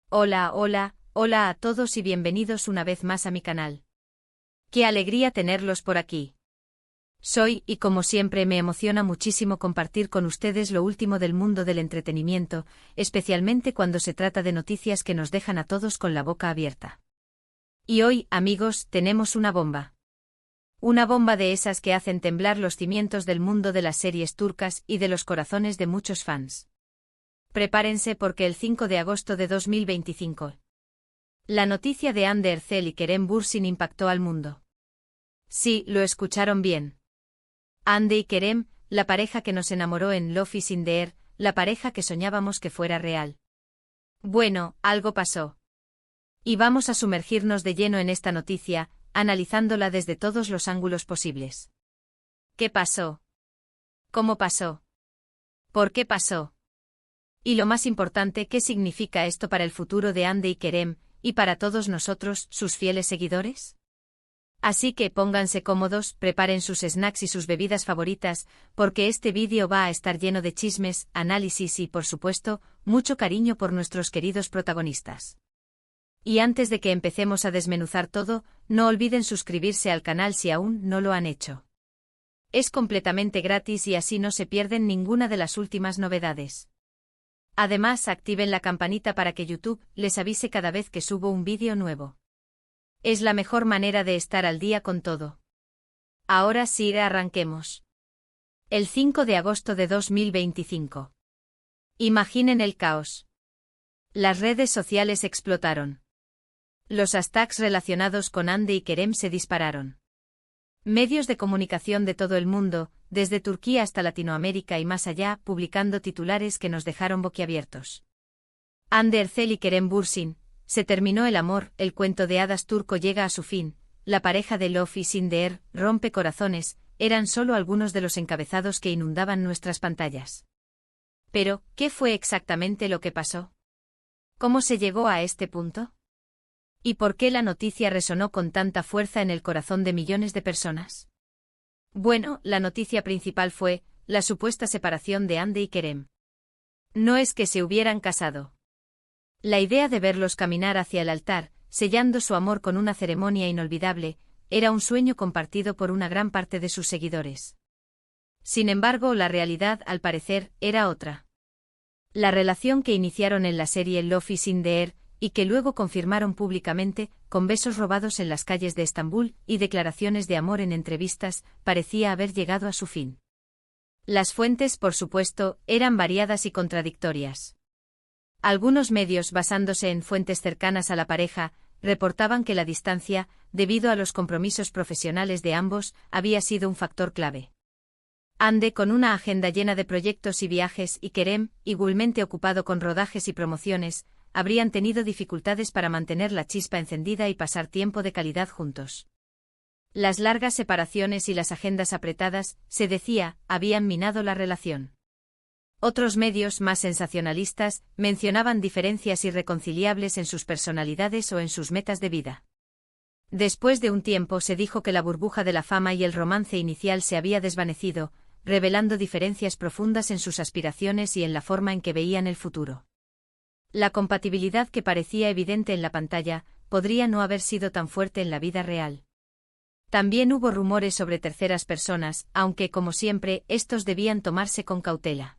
Hola, hola, hola a todos y bienvenidos una vez más a mi canal. Qué alegría tenerlos por aquí. Soy, y como siempre me emociona muchísimo compartir con ustedes lo último del mundo del entretenimiento, especialmente cuando se trata de noticias que nos dejan a todos con la boca abierta. Y hoy, amigos, tenemos una bomba. Una bomba de esas que hacen temblar los cimientos del mundo de las series turcas y de los corazones de muchos fans. Prepárense porque el 5 de agosto de 2025. La noticia de Hande Erçel y Kerem Bürsin impactó al mundo. Sí, lo escucharon bien. Hande y Kerem, la pareja que nos enamoró en Love is in the Air, la pareja que soñábamos que fuera real. Bueno, algo pasó. Y vamos a sumergirnos de lleno en esta noticia, analizándola desde todos los ángulos posibles. ¿Qué pasó? ¿Cómo pasó? ¿Por qué pasó? Y lo más importante, ¿qué significa esto para el futuro de Hande y Kerem, y para todos nosotros, sus fieles seguidores? Así que pónganse cómodos, preparen sus snacks y sus bebidas favoritas, porque este vídeo va a estar lleno de chismes, análisis y, por supuesto, mucho cariño por nuestros queridos protagonistas. Y antes de que empecemos a desmenuzar todo, no olviden suscribirse al canal si aún no lo han hecho. Es completamente gratis y así no se pierden ninguna de las últimas novedades. Además, activen la campanita para que YouTube les avise cada vez que subo un vídeo nuevo. Es la mejor manera de estar al día con todo. Ahora sí, arranquemos. El 5 de agosto de 2025. Imaginen el caos. Las redes sociales explotaron. Los hashtags relacionados con Hande y Kerem se dispararon. Medios de comunicación de todo el mundo, desde Turquía hasta Latinoamérica y más allá, publicando titulares que nos dejaron boquiabiertos. Hande Erçel y Kerem Bürsin, se terminó el amor, el cuento de hadas turco llega a su fin, la pareja de Love is in the Air rompe corazones, eran solo algunos de los encabezados que inundaban nuestras pantallas. Pero, ¿qué fue exactamente lo que pasó? ¿Cómo se llegó a este punto? ¿Y por qué la noticia resonó con tanta fuerza en el corazón de millones de personas? Bueno, la noticia principal fue la supuesta separación de Hande y Kerem. No es que se hubieran casado. La idea de verlos caminar hacia el altar, sellando su amor con una ceremonia inolvidable, era un sueño compartido por una gran parte de sus seguidores. Sin embargo, la realidad, al parecer, era otra. La relación que iniciaron en la serie Love is in the Air, y que luego confirmaron públicamente, con besos robados en las calles de Estambul y declaraciones de amor en entrevistas, parecía haber llegado a su fin. Las fuentes, por supuesto, eran variadas y contradictorias. Algunos medios, basándose en fuentes cercanas a la pareja, reportaban que la distancia, debido a los compromisos profesionales de ambos, había sido un factor clave. Hande con una agenda llena de proyectos y viajes y Kerem, igualmente ocupado con rodajes y promociones, habrían tenido dificultades para mantener la chispa encendida y pasar tiempo de calidad juntos. Las largas separaciones y las agendas apretadas, se decía, habían minado la relación. Otros medios más sensacionalistas mencionaban diferencias irreconciliables en sus personalidades o en sus metas de vida. Después de un tiempo se dijo que la burbuja de la fama y el romance inicial se había desvanecido, revelando diferencias profundas en sus aspiraciones y en la forma en que veían el futuro. La compatibilidad que parecía evidente en la pantalla, podría no haber sido tan fuerte en la vida real. También hubo rumores sobre terceras personas, aunque, como siempre, estos debían tomarse con cautela.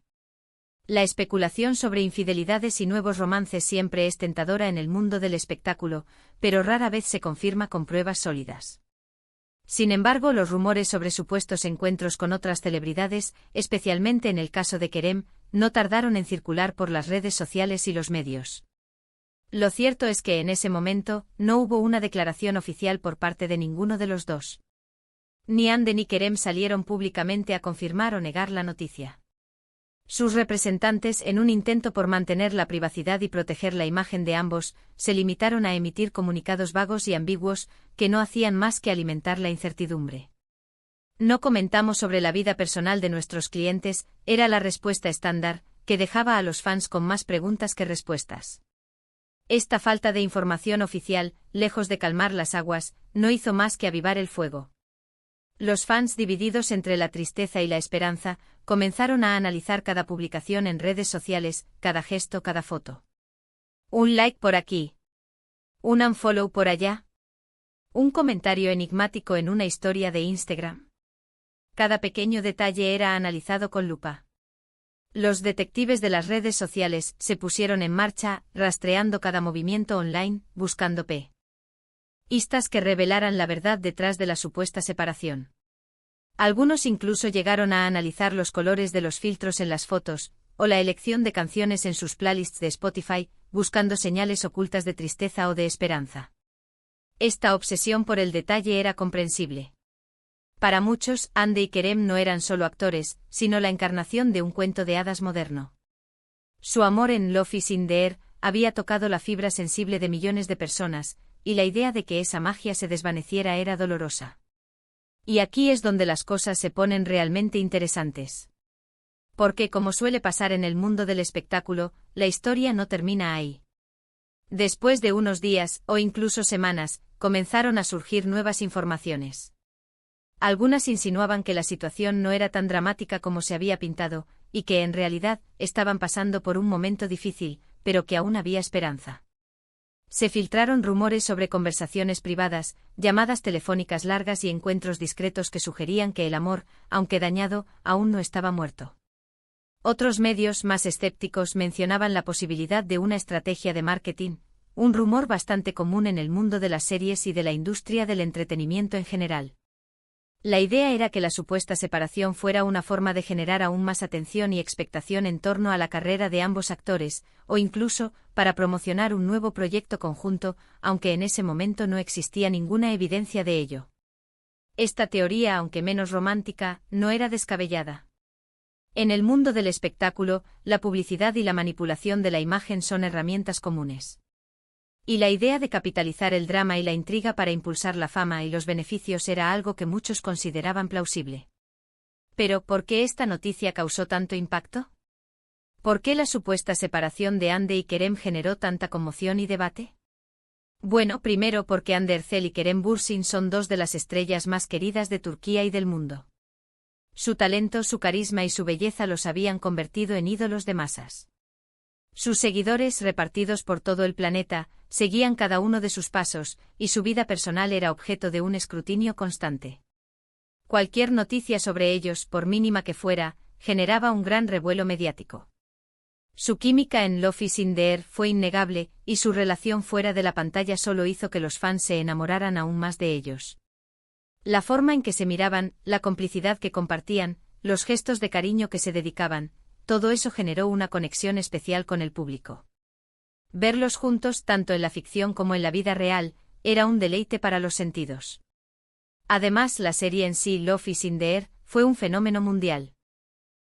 La especulación sobre infidelidades y nuevos romances siempre es tentadora en el mundo del espectáculo, pero rara vez se confirma con pruebas sólidas. Sin embargo, los rumores sobre supuestos encuentros con otras celebridades, especialmente en el caso de Kerem, no tardaron en circular por las redes sociales y los medios. Lo cierto es que en ese momento, no hubo una declaración oficial por parte de ninguno de los dos. Ni Hande ni Kerem salieron públicamente a confirmar o negar la noticia. Sus representantes, en un intento por mantener la privacidad y proteger la imagen de ambos, se limitaron a emitir comunicados vagos y ambiguos, que no hacían más que alimentar la incertidumbre. No comentamos sobre la vida personal de nuestros clientes, era la respuesta estándar, que dejaba a los fans con más preguntas que respuestas. Esta falta de información oficial, lejos de calmar las aguas, no hizo más que avivar el fuego. Los fans, divididos entre la tristeza y la esperanza, comenzaron a analizar cada publicación en redes sociales, cada gesto, cada foto. Un like por aquí. Un unfollow por allá. Un comentario enigmático en una historia de Instagram. Cada pequeño detalle era analizado con lupa. Los detectives de las redes sociales se pusieron en marcha, rastreando cada movimiento online, buscando pistas que revelaran la verdad detrás de la supuesta separación. Algunos incluso llegaron a analizar los colores de los filtros en las fotos, o la elección de canciones en sus playlists de Spotify, buscando señales ocultas de tristeza o de esperanza. Esta obsesión por el detalle era comprensible. Para muchos, Hande y Kerem no eran solo actores, sino la encarnación de un cuento de hadas moderno. Su amor en Love is in the Air había tocado la fibra sensible de millones de personas, y la idea de que esa magia se desvaneciera era dolorosa. Y aquí es donde las cosas se ponen realmente interesantes. Porque, como suele pasar en el mundo del espectáculo, la historia no termina ahí. Después de unos días, o incluso semanas, comenzaron a surgir nuevas informaciones. Algunas insinuaban que la situación no era tan dramática como se había pintado, y que en realidad estaban pasando por un momento difícil, pero que aún había esperanza. Se filtraron rumores sobre conversaciones privadas, llamadas telefónicas largas y encuentros discretos que sugerían que el amor, aunque dañado, aún no estaba muerto. Otros medios más escépticos mencionaban la posibilidad de una estrategia de marketing, un rumor bastante común en el mundo de las series y de la industria del entretenimiento en general. La idea era que la supuesta separación fuera una forma de generar aún más atención y expectación en torno a la carrera de ambos actores, o incluso, para promocionar un nuevo proyecto conjunto, aunque en ese momento no existía ninguna evidencia de ello. Esta teoría, aunque menos romántica, no era descabellada. En el mundo del espectáculo, la publicidad y la manipulación de la imagen son herramientas comunes. Y la idea de capitalizar el drama y la intriga para impulsar la fama y los beneficios era algo que muchos consideraban plausible. Pero, ¿por qué esta noticia causó tanto impacto? ¿Por qué la supuesta separación de Hande y Kerem generó tanta conmoción y debate? Bueno, primero porque Hande Erçel y Kerem Bürsin son dos de las estrellas más queridas de Turquía y del mundo. Su talento, su carisma y su belleza los habían convertido en ídolos de masas. Sus seguidores, repartidos por todo el planeta, seguían cada uno de sus pasos, y su vida personal era objeto de un escrutinio constante. Cualquier noticia sobre ellos, por mínima que fuera, generaba un gran revuelo mediático. Su química en Love is in the Air fue innegable, y su relación fuera de la pantalla solo hizo que los fans se enamoraran aún más de ellos. La forma en que se miraban, la complicidad que compartían, los gestos de cariño que se dedicaban, todo eso generó una conexión especial con el público. Verlos juntos, tanto en la ficción como en la vida real, era un deleite para los sentidos. Además, la serie en sí, Love is in the Air, fue un fenómeno mundial.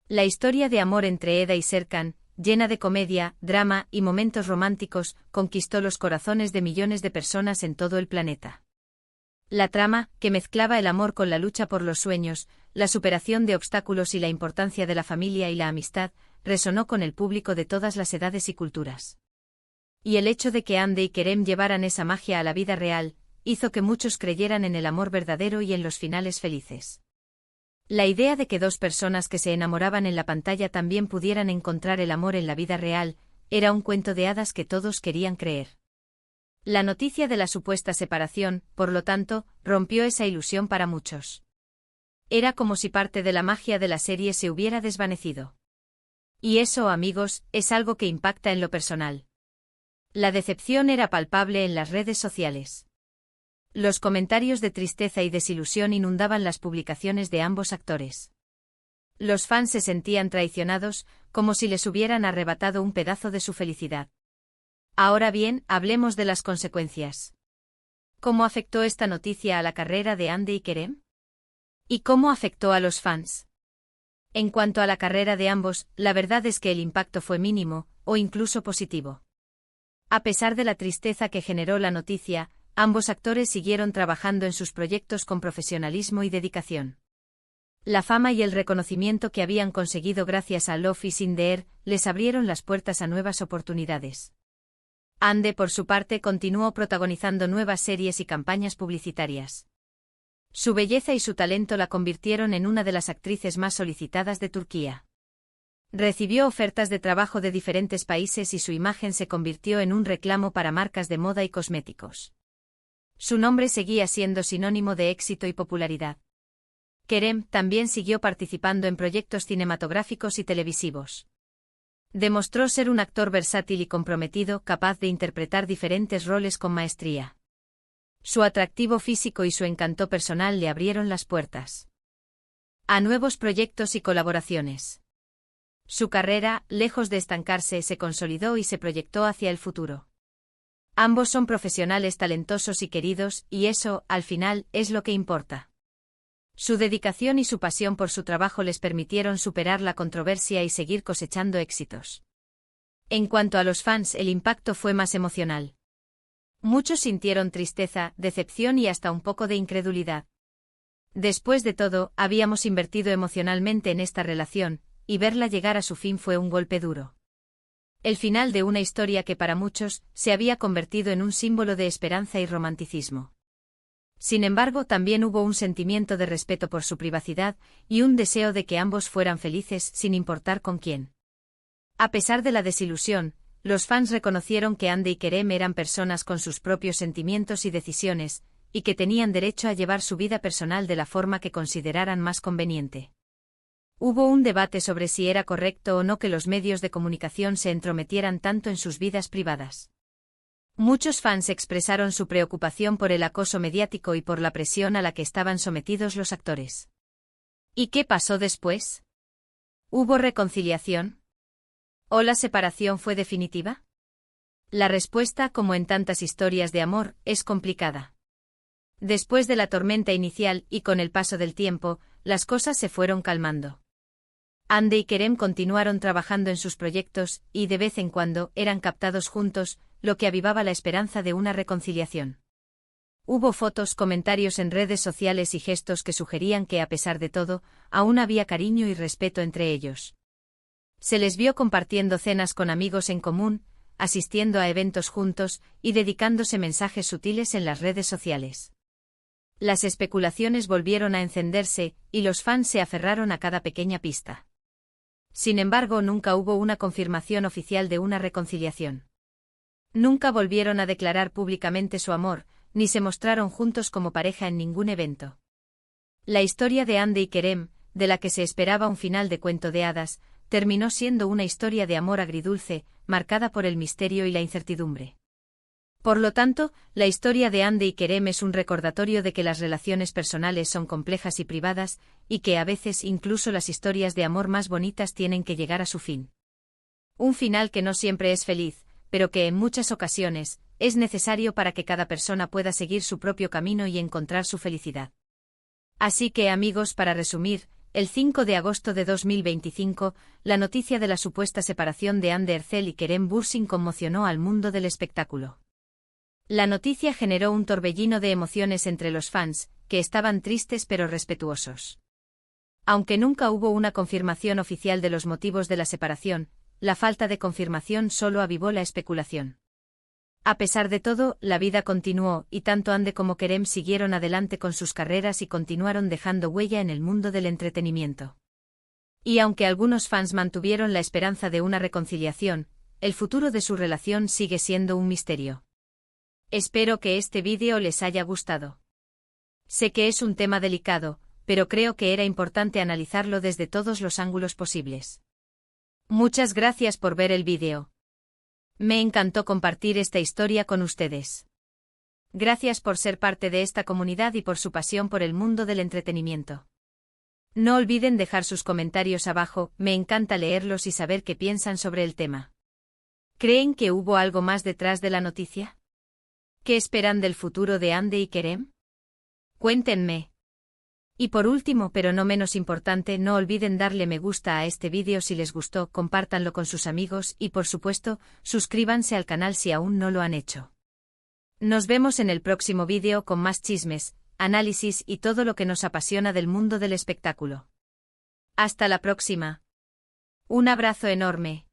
La historia de amor entre Eda y Serkan, llena de comedia, drama y momentos románticos, conquistó los corazones de millones de personas en todo el planeta. La trama, que mezclaba el amor con la lucha por los sueños, la superación de obstáculos y la importancia de la familia y la amistad, resonó con el público de todas las edades y culturas. Y el hecho de que Hande y Kerem llevaran esa magia a la vida real, hizo que muchos creyeran en el amor verdadero y en los finales felices. La idea de que dos personas que se enamoraban en la pantalla también pudieran encontrar el amor en la vida real, era un cuento de hadas que todos querían creer. La noticia de la supuesta separación, por lo tanto, rompió esa ilusión para muchos. Era como si parte de la magia de la serie se hubiera desvanecido. Y eso, amigos, es algo que impacta en lo personal. La decepción era palpable en las redes sociales. Los comentarios de tristeza y desilusión inundaban las publicaciones de ambos actores. Los fans se sentían traicionados, como si les hubieran arrebatado un pedazo de su felicidad. Ahora bien, hablemos de las consecuencias. ¿Cómo afectó esta noticia a la carrera de Hande y Kerem? ¿Y cómo afectó a los fans? En cuanto a la carrera de ambos, la verdad es que el impacto fue mínimo, o incluso positivo. A pesar de la tristeza que generó la noticia, ambos actores siguieron trabajando en sus proyectos con profesionalismo y dedicación. La fama y el reconocimiento que habían conseguido gracias a Love is in the Air les abrieron las puertas a nuevas oportunidades. Hande, por su parte, continuó protagonizando nuevas series y campañas publicitarias. Su belleza y su talento la convirtieron en una de las actrices más solicitadas de Turquía. Recibió ofertas de trabajo de diferentes países y su imagen se convirtió en un reclamo para marcas de moda y cosméticos. Su nombre seguía siendo sinónimo de éxito y popularidad. Kerem también siguió participando en proyectos cinematográficos y televisivos. Demostró ser un actor versátil y comprometido, capaz de interpretar diferentes roles con maestría. Su atractivo físico y su encanto personal le abrieron las puertas a nuevos proyectos y colaboraciones. Su carrera, lejos de estancarse, se consolidó y se proyectó hacia el futuro. Ambos son profesionales talentosos y queridos, y eso, al final, es lo que importa. Su dedicación y su pasión por su trabajo les permitieron superar la controversia y seguir cosechando éxitos. En cuanto a los fans, el impacto fue más emocional. Muchos sintieron tristeza, decepción y hasta un poco de incredulidad. Después de todo, habíamos invertido emocionalmente en esta relación, y verla llegar a su fin fue un golpe duro. El final de una historia que para muchos se había convertido en un símbolo de esperanza y romanticismo. Sin embargo, también hubo un sentimiento de respeto por su privacidad y un deseo de que ambos fueran felices sin importar con quién. A pesar de la desilusión, los fans reconocieron que Hande y Kerem eran personas con sus propios sentimientos y decisiones, y que tenían derecho a llevar su vida personal de la forma que consideraran más conveniente. Hubo un debate sobre si era correcto o no que los medios de comunicación se entrometieran tanto en sus vidas privadas. Muchos fans expresaron su preocupación por el acoso mediático y por la presión a la que estaban sometidos los actores. ¿Y qué pasó después? ¿Hubo reconciliación? ¿O la separación fue definitiva? La respuesta, como en tantas historias de amor, es complicada. Después de la tormenta inicial y con el paso del tiempo, las cosas se fueron calmando. Hande y Kerem continuaron trabajando en sus proyectos y de vez en cuando eran captados juntos, lo que avivaba la esperanza de una reconciliación. Hubo fotos, comentarios en redes sociales y gestos que sugerían que a pesar de todo, aún había cariño y respeto entre ellos. Se les vio compartiendo cenas con amigos en común, asistiendo a eventos juntos y dedicándose mensajes sutiles en las redes sociales. Las especulaciones volvieron a encenderse y los fans se aferraron a cada pequeña pista. Sin embargo, nunca hubo una confirmación oficial de una reconciliación. Nunca volvieron a declarar públicamente su amor, ni se mostraron juntos como pareja en ningún evento. La historia de Hande y Kerem, de la que se esperaba un final de cuento de hadas, terminó siendo una historia de amor agridulce, marcada por el misterio y la incertidumbre. Por lo tanto, la historia de Hande y Kerem es un recordatorio de que las relaciones personales son complejas y privadas, y que a veces incluso las historias de amor más bonitas tienen que llegar a su fin. Un final que no siempre es feliz, pero que en muchas ocasiones es necesario para que cada persona pueda seguir su propio camino y encontrar su felicidad. Así que, amigos, para resumir, el 5 de agosto de 2025, la noticia de la supuesta separación de Hande Erçel y Kerem Bürsin conmocionó al mundo del espectáculo. La noticia generó un torbellino de emociones entre los fans, que estaban tristes pero respetuosos. Aunque nunca hubo una confirmación oficial de los motivos de la separación, la falta de confirmación solo avivó la especulación. A pesar de todo, la vida continuó y tanto Hande como Kerem siguieron adelante con sus carreras y continuaron dejando huella en el mundo del entretenimiento. Y aunque algunos fans mantuvieron la esperanza de una reconciliación, el futuro de su relación sigue siendo un misterio. Espero que este vídeo les haya gustado. Sé que es un tema delicado, pero creo que era importante analizarlo desde todos los ángulos posibles. Muchas gracias por ver el vídeo. Me encantó compartir esta historia con ustedes. Gracias por ser parte de esta comunidad y por su pasión por el mundo del entretenimiento. No olviden dejar sus comentarios abajo, me encanta leerlos y saber qué piensan sobre el tema. ¿Creen que hubo algo más detrás de la noticia? ¿Qué esperan del futuro de Hande y Kerem? Cuéntenme. Y por último, pero no menos importante, no olviden darle me gusta a este vídeo si les gustó, compártanlo con sus amigos y por supuesto, suscríbanse al canal si aún no lo han hecho. Nos vemos en el próximo vídeo con más chismes, análisis y todo lo que nos apasiona del mundo del espectáculo. Hasta la próxima. Un abrazo enorme.